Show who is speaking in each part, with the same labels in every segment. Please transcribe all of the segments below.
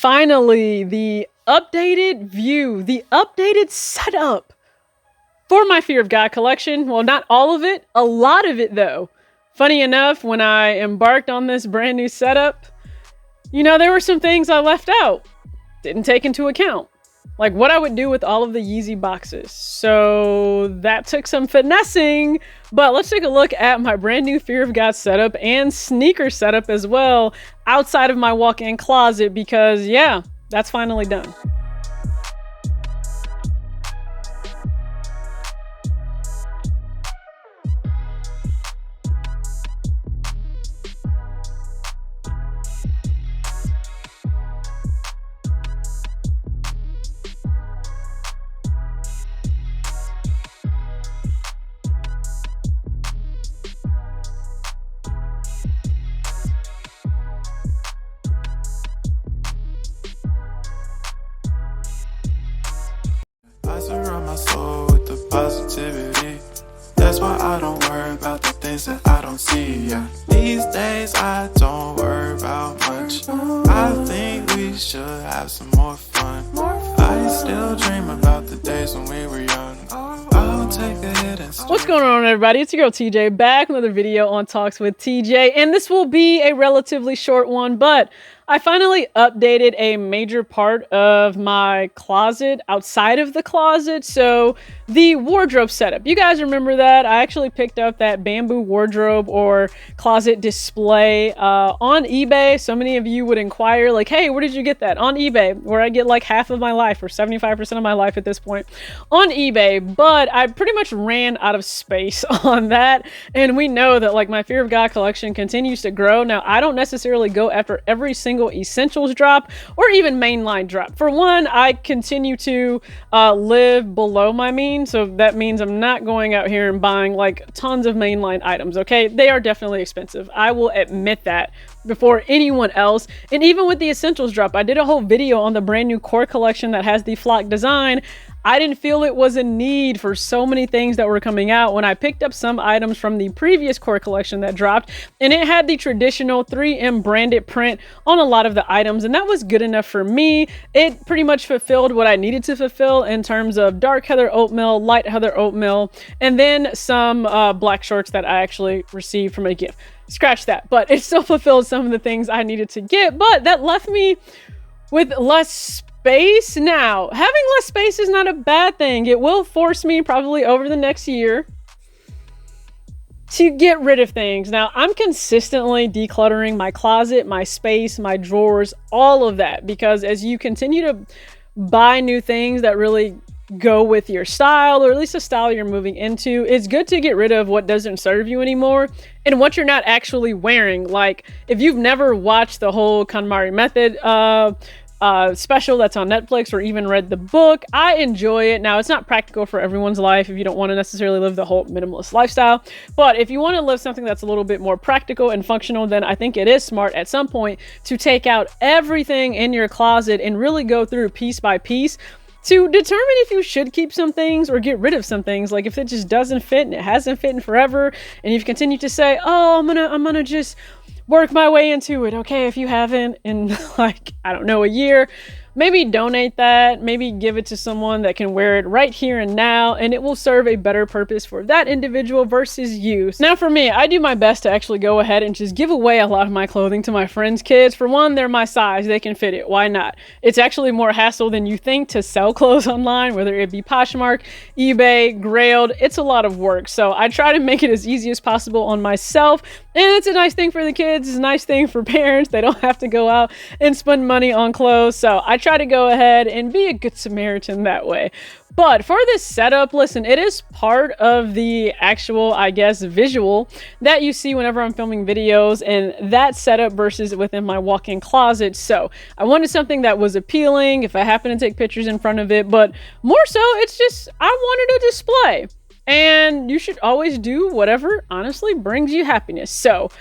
Speaker 1: finally, the updated view, the updated setup for my Fear of God collection. Well, not all of it, a lot of it though. Funny enough, when I embarked on this brand new setup, there were some things I left out, didn't take into account. Like what I would do with all of the Yeezy boxes. So that took some finessing, but let's take a look at my brand new Fear of God setup and sneaker setup as well outside of my walk-in closet because yeah, that's finally done.
Speaker 2: I surround my soul with the positivity. That's why I don't worry about the things that I don't see. Yeah. These days I don't worry about much. I think we should have some more fun. I still dream about the days when we were young. I'll take a hit and
Speaker 1: What's going on, everybody? It's your girl TJ back with another video on Talks with TJ, and this will be a relatively short one, but I finally updated a major part of my closet outside of the closet. So the wardrobe setup, you guys remember that? I actually picked up that bamboo wardrobe or closet display on eBay. So many of you would inquire like, hey, where did you get that? On eBay, where I get like half of my life or 75% of my life at this point on eBay. But I pretty much ran out of space on that. And we know that like my Fear of God collection continues to grow. Now, I don't necessarily go after every single essentials drop or even mainline drop. For one, I continue to live below my means, so that means I'm not going out here and buying like tons of mainline items. Okay, they are definitely expensive, I will admit that before anyone else. And even with the essentials drop, I did a whole video on the brand new core collection that has the flock design. I didn't feel it was a need for so many things that were coming out when I picked up some items from the previous core collection that dropped, and it had the traditional 3M branded print on a lot of the items, and that was good enough for me. It pretty much fulfilled what I needed to fulfill in terms of dark heather oatmeal, light heather oatmeal, and then some black shorts that I actually received from a gift. Scratch that, but it still fulfilled some of the things I needed to get, but that left me with less space. Now, having less space is not a bad thing. It will force me probably over the next year to get rid of things. Now, I'm consistently decluttering my closet, my space, my drawers, all of that, because as you continue to buy new things that really go with your style, or at least the style you're moving into, it's good to get rid of what doesn't serve you anymore and what you're not actually wearing. Like if you've never watched the whole KonMari method special that's on Netflix or even read the book, I enjoy it. Now, it's not practical for everyone's life if you don't want to necessarily live the whole minimalist lifestyle, but if you want to live something that's a little bit more practical and functional, then I think it is smart at some point to take out everything in your closet and really go through piece by piece to determine if you should keep some things or get rid of some things. Like if it just doesn't fit and it hasn't fit in forever, and you've continued to say, oh, I'm gonna just work my way into it. Okay, if you haven't in like, I don't know, a year, maybe donate that, maybe give it to someone that can wear it right here and now, and it will serve a better purpose for that individual versus you. Now for me, I do my best to actually go ahead and just give away a lot of my clothing to my friends' kids. For one, they're my size, they can fit it, why not? It's actually more hassle than you think to sell clothes online, whether it be Poshmark, eBay, Grailed. It's a lot of work, so I try to make it as easy as possible on myself, and it's a nice thing for the kids, it's a nice thing for parents. They don't have to go out and spend money on clothes, so I try to go ahead and be a good Samaritan that way. But for this setup, listen, it is part of the actual, I guess, visual that you see whenever I'm filming videos, and that setup versus within my walk-in closet. So I wanted something that was appealing if I happen to take pictures in front of it, but more so it's just I wanted a display, and you should always do whatever honestly brings you happiness. So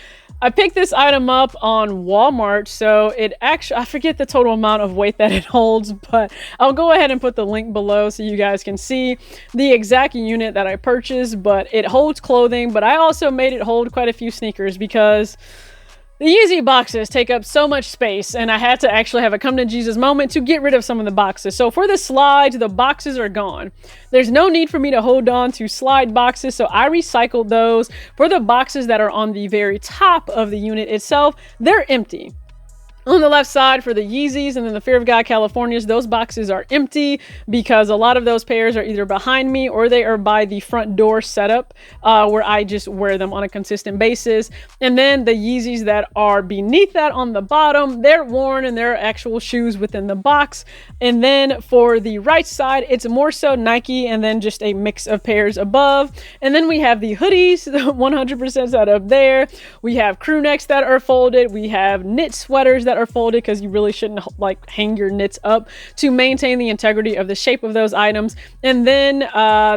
Speaker 1: I picked this item up on Walmart, so it actually, I forget the total amount of weight that it holds, but I'll go ahead and put the link below so you guys can see the exact unit that I purchased. But it holds clothing, but I also made it hold quite a few sneakers because The Yeezy boxes take up so much space, and I had to actually have a come to Jesus moment to get rid of some of the boxes. So for the slides, the boxes are gone. There's no need for me to hold on to slide boxes, so I recycled those. For the boxes that are on the very top of the unit itself, they're empty. On the left side for the Yeezys and then the Fear of God Californias, those boxes are empty because a lot of those pairs are either behind me or they are by the front door setup where I just wear them on a consistent basis. And then the Yeezys that are beneath that on the bottom, they're worn and they're actual shoes within the box. And then for the right side, it's more so Nike and then just a mix of pairs above. And then we have the hoodies, the 100% set up there. We have crew necks that are folded. We have knit sweaters that are folded because you really shouldn't like hang your knits up to maintain the integrity of the shape of those items. And then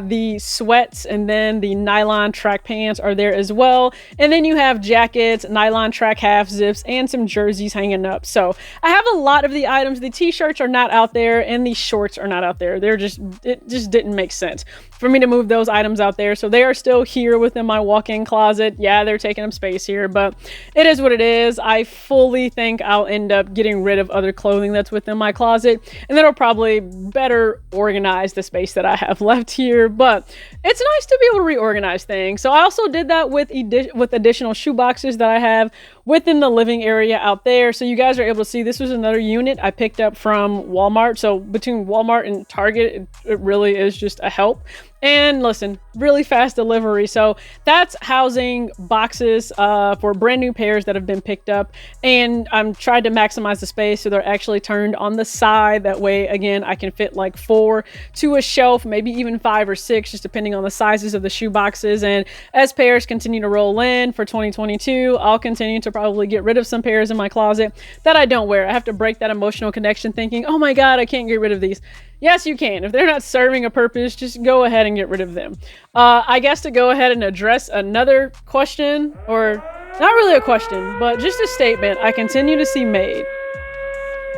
Speaker 1: the sweats and then the nylon track pants are there as well. And then you have jackets, nylon track half zips, and some jerseys hanging up. So I have a lot of the items. The t-shirts are not out there and the shorts are not out there. It just didn't make sense for me to move those items out there. So they are still here within my walk-in closet. Yeah, they're taking up space here, but it is what it is. I fully think I'll end up getting rid of other clothing that's within my closet, and that'll probably better organize the space that I have left here. But it's nice to be able to reorganize things. So I also did that with additional shoe boxes that I have within the living area out there. So you guys are able to see this was another unit I picked up from Walmart. So between Walmart and Target, it really is just a help. And listen, really fast delivery. So that's housing boxes for brand new pairs that have been picked up. And I'm trying to maximize the space so they're actually turned on the side. That way, again, I can fit like 4 to a shelf, maybe even 5 or 6, just depending on the sizes of the shoe boxes. And as pairs continue to roll in for 2022, I'll continue to probably get rid of some pairs in my closet that I don't wear. I have to break that emotional connection thinking, oh my God, I can't get rid of these. Yes, you can. If they're not serving a purpose, just go ahead and get rid of them. I guess to go ahead and address another question, or not really a question, but just a statement I continue to see made.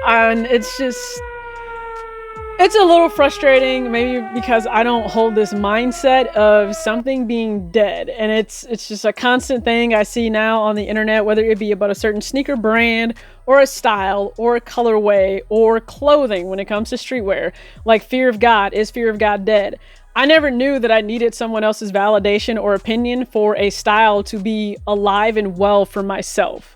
Speaker 1: And it's a little frustrating, maybe because I don't hold this mindset of something being dead. And it's just a constant thing I see now on the internet, whether it be about a certain sneaker brand or a style or a colorway or clothing when it comes to streetwear. Like Fear of God, is Fear of God dead? I never knew that I needed someone else's validation or opinion for a style to be alive and well for myself.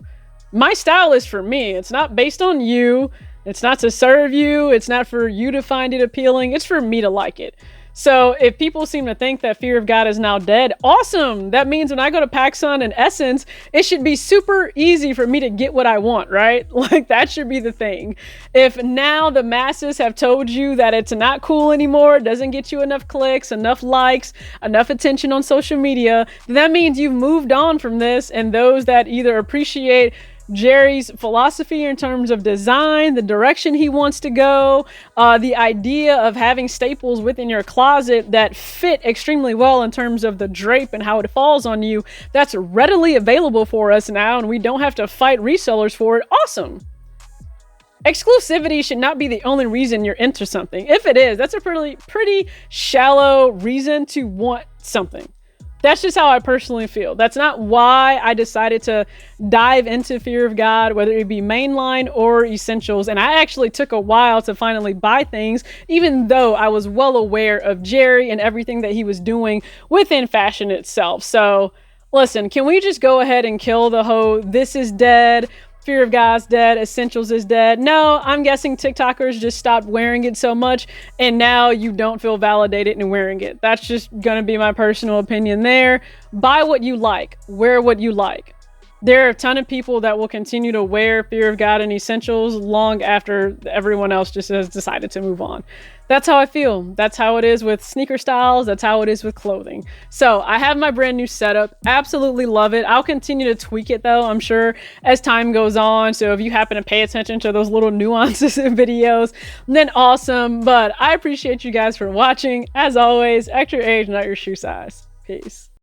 Speaker 1: My style is for me. It's not based on you. It's not to serve you. It's not for you to find it appealing. It's for me to like it. So if people seem to think that Fear of God is now dead, awesome. That means when I go to PacSun and Essence, it should be super easy for me to get what I want, right? Like that should be the thing. If now the masses have told you that it's not cool anymore, it doesn't get you enough clicks, enough likes, enough attention on social media, then that means you've moved on from this. And those that either appreciate Jerry's philosophy in terms of design, the direction he wants to go, the idea of having staples within your closet that fit extremely well in terms of the drape and how it falls on you, that's readily available for us now, and we don't have to fight resellers for it. Awesome. Exclusivity should not be the only reason you're into something. If it is, that's a pretty shallow reason to want something. That's just how I personally feel. That's not why I decided to dive into Fear of God, whether it be mainline or essentials. And I actually took a while to finally buy things, even though I was well aware of Jerry and everything that he was doing within fashion itself. So listen, can we just go ahead and kill the whole this is dead, Fear of God's dead, Essentials is dead? No, I'm guessing TikTokers just stopped wearing it so much and now you don't feel validated in wearing it. That's just gonna be my personal opinion there. Buy what you like, wear what you like. There are a ton of people that will continue to wear Fear of God and Essentials long after everyone else just has decided to move on. That's how I feel. That's how it is with sneaker styles. That's how it is with clothing. So I have my brand new setup. Absolutely love it. I'll continue to tweak it though, I'm sure, as time goes on. So if you happen to pay attention to those little nuances in videos, then awesome. But I appreciate you guys for watching. As always, act your age, not your shoe size. Peace.